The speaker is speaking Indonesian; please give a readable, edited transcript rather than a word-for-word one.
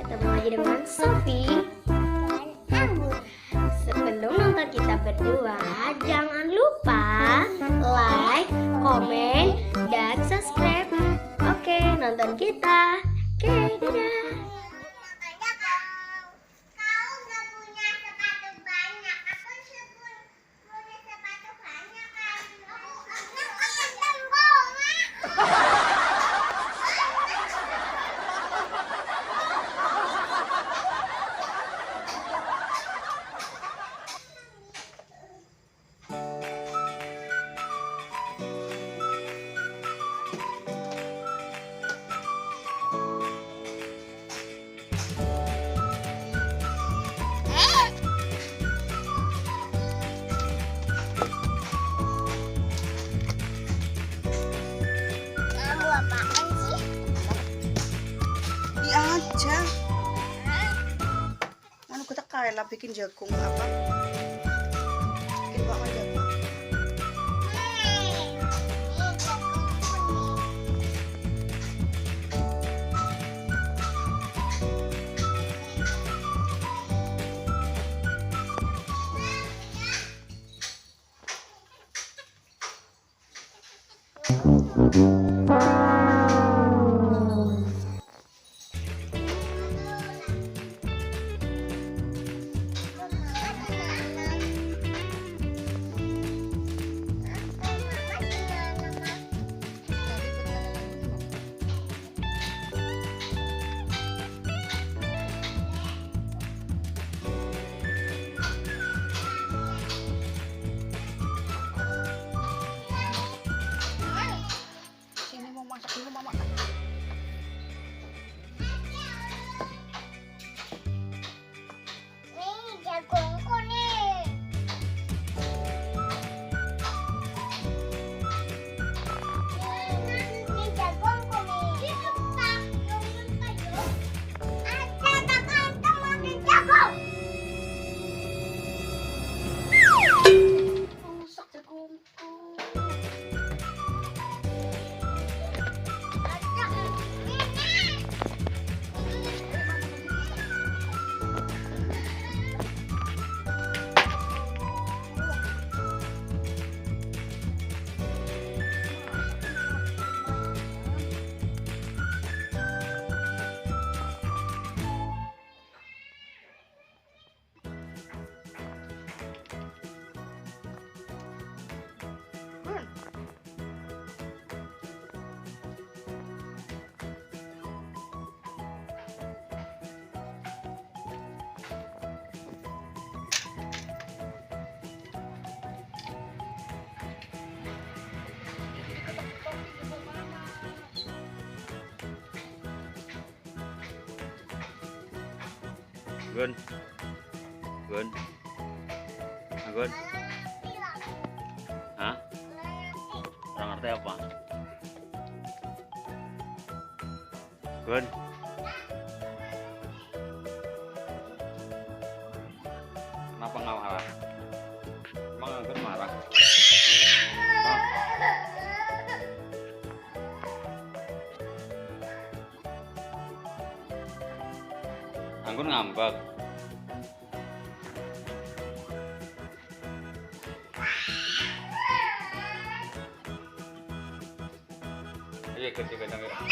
Ketemu lagi dengan Sofi dan Anggun. Sebelum nonton kita berdua, jangan lupa like, komen, dan subscribe. Oke, nonton kita. Oke, dadah. Aja anu kita kayak lah bikin jagung apa bikin bakwan jagung. Sini mau masak dulu mama. Nih, jagungku nih. Nih jagungku nih. Ada kakak mau jagung. Masak jagungku. Gun, Gun, Gun, hah? Orang ngerti apa? Gun, kenapa nggak marah? Emang Gun marah? Oh. Anggun ngambek. Iya, kerja kadang-kadang.